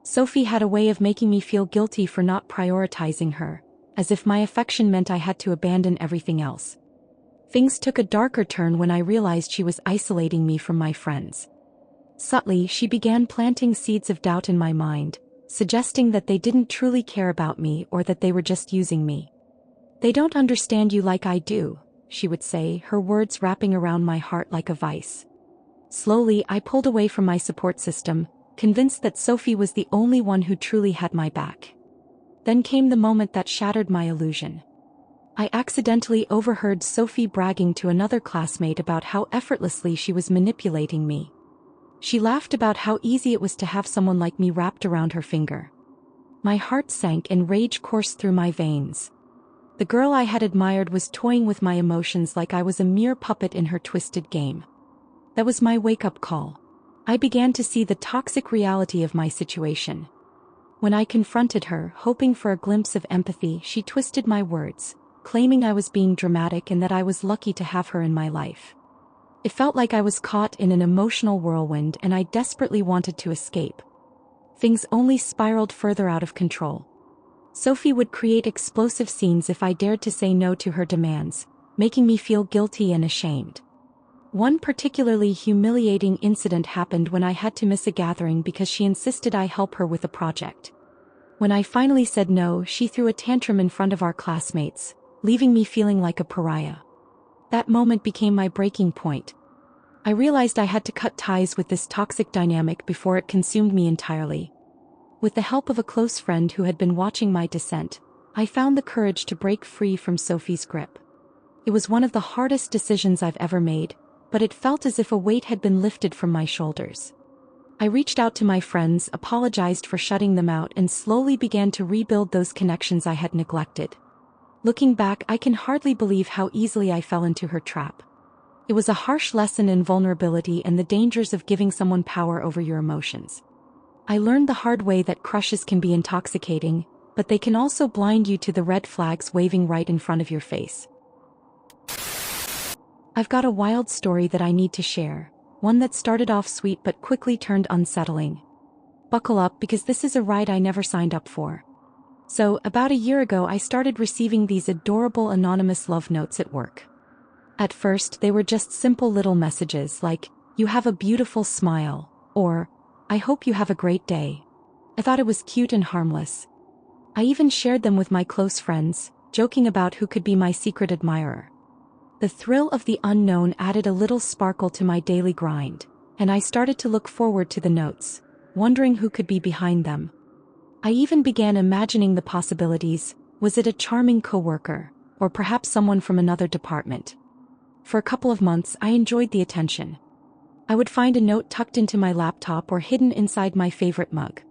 Sophie had a way of making me feel guilty for not prioritizing her, as if my affection meant I had to abandon everything else. Things took a darker turn when I realized she was isolating me from my friends. Subtly, she began planting seeds of doubt in my mind, suggesting that they didn't truly care about me or that they were just using me. "They don't understand you like I do," she would say, her words wrapping around my heart like a vice. Slowly, I pulled away from my support system, convinced that Sophie was the only one who truly had my back. Then came the moment that shattered my illusion. I accidentally overheard Sophie bragging to another classmate about how effortlessly she was manipulating me. She laughed about how easy it was to have someone like me wrapped around her finger. My heart sank and rage coursed through my veins. The girl I had admired was toying with my emotions like I was a mere puppet in her twisted game. That was my wake-up call. I began to see the toxic reality of my situation. When I confronted her, hoping for a glimpse of empathy, she twisted my words, claiming I was being dramatic and that I was lucky to have her in my life. It felt like I was caught in an emotional whirlwind and I desperately wanted to escape. Things only spiraled further out of control. Sophie would create explosive scenes if I dared to say no to her demands, making me feel guilty and ashamed. One particularly humiliating incident happened when I had to miss a gathering because she insisted I help her with a project. When I finally said no, she threw a tantrum in front of our classmates, leaving me feeling like a pariah. That moment became my breaking point. I realized I had to cut ties with this toxic dynamic before it consumed me entirely. With the help of a close friend who had been watching my descent, I found the courage to break free from Sophie's grip. It was one of the hardest decisions I've ever made, but it felt as if a weight had been lifted from my shoulders. I reached out to my friends, apologized for shutting them out, and slowly began to rebuild those connections I had neglected. Looking back, I can hardly believe how easily I fell into her trap. It was a harsh lesson in vulnerability and the dangers of giving someone power over your emotions. I learned the hard way that crushes can be intoxicating, but they can also blind you to the red flags waving right in front of your face. I've got a wild story that I need to share, one that started off sweet but quickly turned unsettling. Buckle up because this is a ride I never signed up for. So, about a year ago I started receiving these adorable anonymous love notes at work. At first, they were just simple little messages like, "You have a beautiful smile," or, "I hope you have a great day." I thought it was cute and harmless. I even shared them with my close friends, joking about who could be my secret admirer. The thrill of the unknown added a little sparkle to my daily grind, and I started to look forward to the notes, wondering who could be behind them. I even began imagining the possibilities. Was it a charming coworker, or perhaps someone from another department? For a couple of months, I enjoyed the attention. I would find a note tucked into my laptop or hidden inside my favorite mug.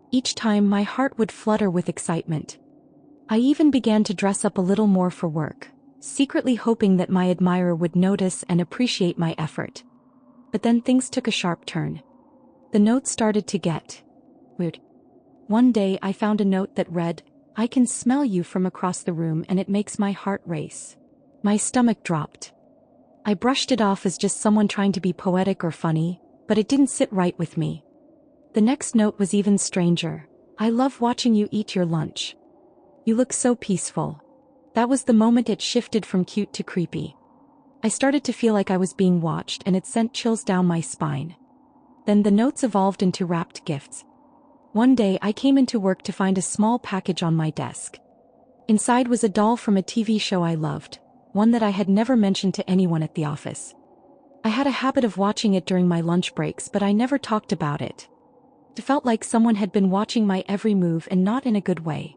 Each time, my heart would flutter with excitement. I even began to dress up a little more for work, secretly hoping that my admirer would notice and appreciate my effort. But then things took a sharp turn. The notes started to get weird. One day, I found a note that read, "I can smell you from across the room and it makes my heart race." My stomach dropped. I brushed it off as just someone trying to be poetic or funny, but it didn't sit right with me. The next note was even stranger. "I love watching you eat your lunch. You look so peaceful." That was the moment it shifted from cute to creepy. I started to feel like I was being watched and it sent chills down my spine. Then the notes evolved into wrapped gifts. One day I came into work to find a small package on my desk. Inside was a doll from a TV show I loved, one that I had never mentioned to anyone at the office. I had a habit of watching it during my lunch breaks, but I never talked about it. It felt like someone had been watching my every move and not in a good way.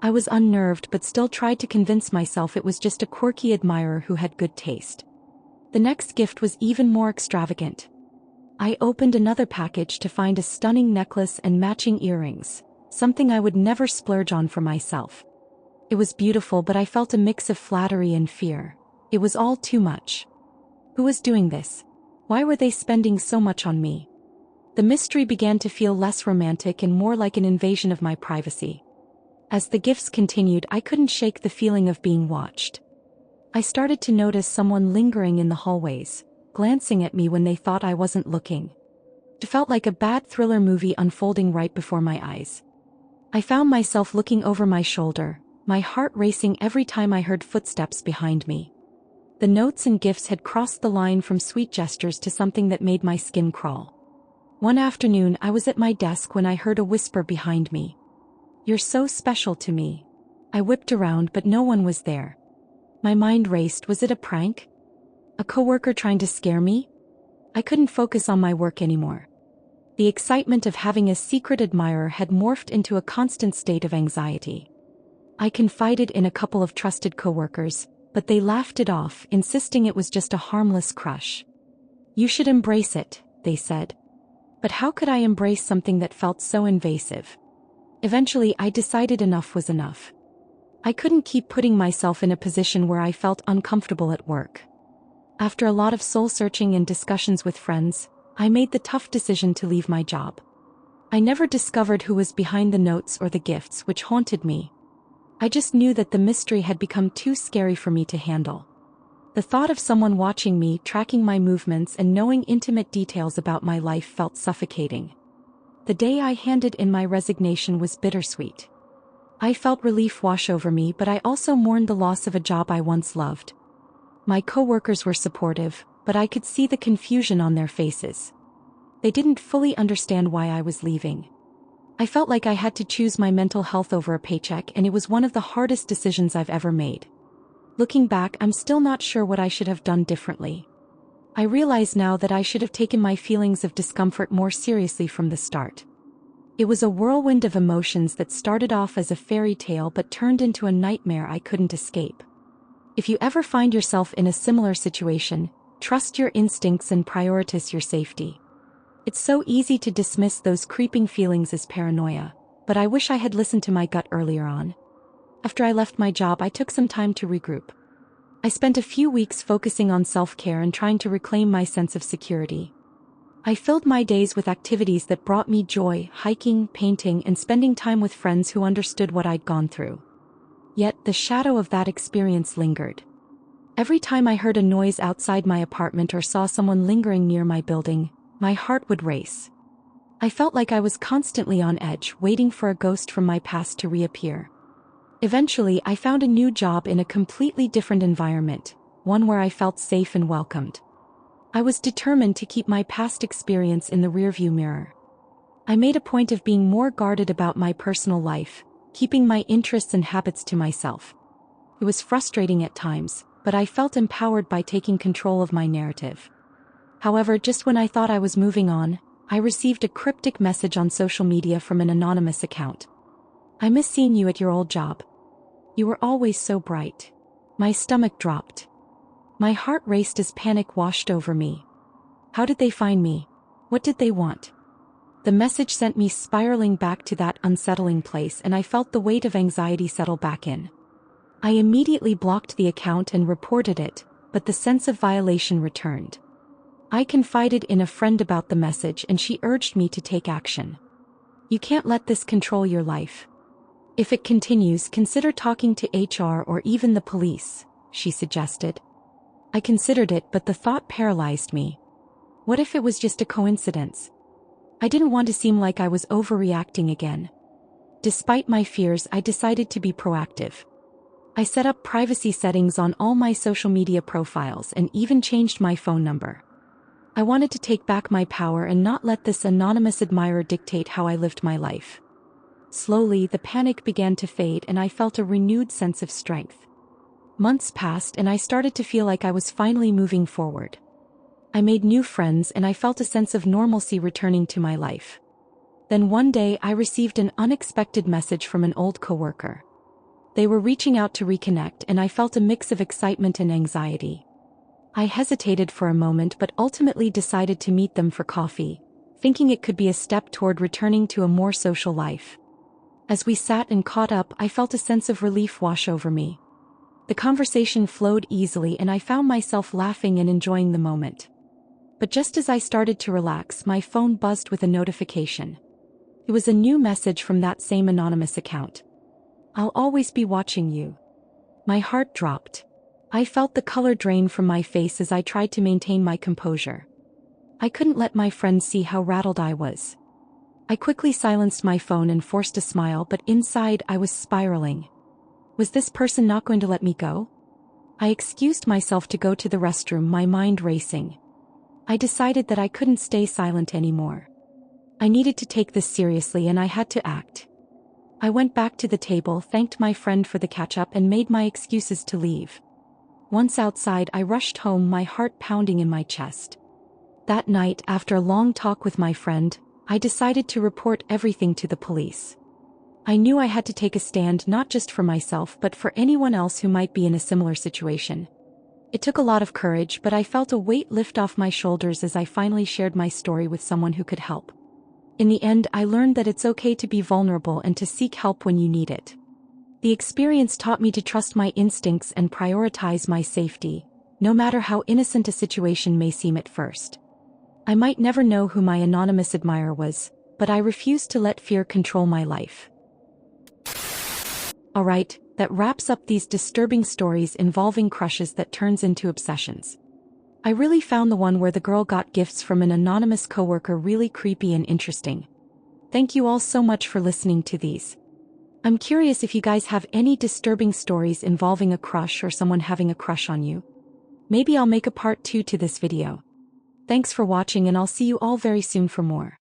I was unnerved but still tried to convince myself it was just a quirky admirer who had good taste. The next gift was even more extravagant. I opened another package to find a stunning necklace and matching earrings, something I would never splurge on for myself. It was beautiful, but I felt a mix of flattery and fear. It was all too much. Who was doing this? Why were they spending so much on me? The mystery began to feel less romantic and more like an invasion of my privacy. As the gifts continued, I couldn't shake the feeling of being watched. I started to notice someone lingering in the hallways, glancing at me when they thought I wasn't looking. It felt like a bad thriller movie unfolding right before my eyes. I found myself looking over my shoulder, my heart racing every time I heard footsteps behind me. The notes and gifts had crossed the line from sweet gestures to something that made my skin crawl. One afternoon I was at my desk when I heard a whisper behind me. "You're so special to me." I whipped around but no one was there. My mind raced. Was it a prank? A coworker trying to scare me? I couldn't focus on my work anymore. The excitement of having a secret admirer had morphed into a constant state of anxiety. I confided in a couple of trusted coworkers, but they laughed it off, insisting it was just a harmless crush. "You should embrace it," they said. But how could I embrace something that felt so invasive? Eventually, I decided enough was enough. I couldn't keep putting myself in a position where I felt uncomfortable at work. After a lot of soul-searching and discussions with friends, I made the tough decision to leave my job. I never discovered who was behind the notes or the gifts which haunted me. I just knew that the mystery had become too scary for me to handle. The thought of someone watching me, tracking my movements, and knowing intimate details about my life felt suffocating. The day I handed in my resignation was bittersweet. I felt relief wash over me, but I also mourned the loss of a job I once loved. My coworkers were supportive, but I could see the confusion on their faces. They didn't fully understand why I was leaving. I felt like I had to choose my mental health over a paycheck, and it was one of the hardest decisions I've ever made. Looking back, I'm still not sure what I should have done differently. I realize now that I should have taken my feelings of discomfort more seriously from the start. It was a whirlwind of emotions that started off as a fairy tale but turned into a nightmare I couldn't escape. If you ever find yourself in a similar situation, trust your instincts and prioritize your safety. It's so easy to dismiss those creeping feelings as paranoia, but I wish I had listened to my gut earlier on. After I left my job, I took some time to regroup. I spent a few weeks focusing on self-care and trying to reclaim my sense of security. I filled my days with activities that brought me joy: hiking, painting, and spending time with friends who understood what I'd gone through. Yet, the shadow of that experience lingered. Every time I heard a noise outside my apartment or saw someone lingering near my building, my heart would race. I felt like I was constantly on edge, waiting for a ghost from my past to reappear. Eventually, I found a new job in a completely different environment, one where I felt safe and welcomed. I was determined to keep my past experience in the rearview mirror. I made a point of being more guarded about my personal life, keeping my interests and habits to myself. It was frustrating at times, but I felt empowered by taking control of my narrative. However, just when I thought I was moving on, I received a cryptic message on social media from an anonymous account. "I miss seeing you at your old job. You were always so bright." My stomach dropped. My heart raced as panic washed over me. How did they find me? What did they want? The message sent me spiraling back to that unsettling place, and I felt the weight of anxiety settle back in. I immediately blocked the account and reported it, but the sense of violation returned. I confided in a friend about the message, and she urged me to take action. "You can't let this control your life. If it continues, consider talking to HR or even the police," she suggested. I considered it, but the thought paralyzed me. What if it was just a coincidence? I didn't want to seem like I was overreacting again. Despite my fears, I decided to be proactive. I set up privacy settings on all my social media profiles and even changed my phone number. I wanted to take back my power and not let this anonymous admirer dictate how I lived my life. Slowly, the panic began to fade and I felt a renewed sense of strength. Months passed and I started to feel like I was finally moving forward. I made new friends and I felt a sense of normalcy returning to my life. Then one day I received an unexpected message from an old coworker. They were reaching out to reconnect, and I felt a mix of excitement and anxiety. I hesitated for a moment but ultimately decided to meet them for coffee, thinking it could be a step toward returning to a more social life. As we sat and caught up, I felt a sense of relief wash over me. The conversation flowed easily and I found myself laughing and enjoying the moment. But just as I started to relax, my phone buzzed with a notification. It was a new message from that same anonymous account. "I'll always be watching you." My heart dropped. I felt the color drain from my face as I tried to maintain my composure. I couldn't let my friends see how rattled I was. I quickly silenced my phone and forced a smile, but inside I was spiraling. Was this person not going to let me go? I excused myself to go to the restroom, my mind racing. I decided that I couldn't stay silent anymore. I needed to take this seriously and I had to act. I went back to the table, thanked my friend for the catch-up and made my excuses to leave. Once outside, I rushed home, my heart pounding in my chest. That night, after a long talk with my friend, I decided to report everything to the police. I knew I had to take a stand not just for myself but for anyone else who might be in a similar situation. It took a lot of courage, but I felt a weight lift off my shoulders as I finally shared my story with someone who could help. In the end, I learned that it's okay to be vulnerable and to seek help when you need it. The experience taught me to trust my instincts and prioritize my safety, no matter how innocent a situation may seem at first. I might never know who my anonymous admirer was, but I refused to let fear control my life. Alright, that wraps up these disturbing stories involving crushes that turns into obsessions. I really found the one where the girl got gifts from an anonymous coworker really creepy and interesting. Thank you all so much for listening to these. I'm curious if you guys have any disturbing stories involving a crush or someone having a crush on you. Maybe I'll make a part 2 to this video. Thanks for watching and I'll see you all very soon for more.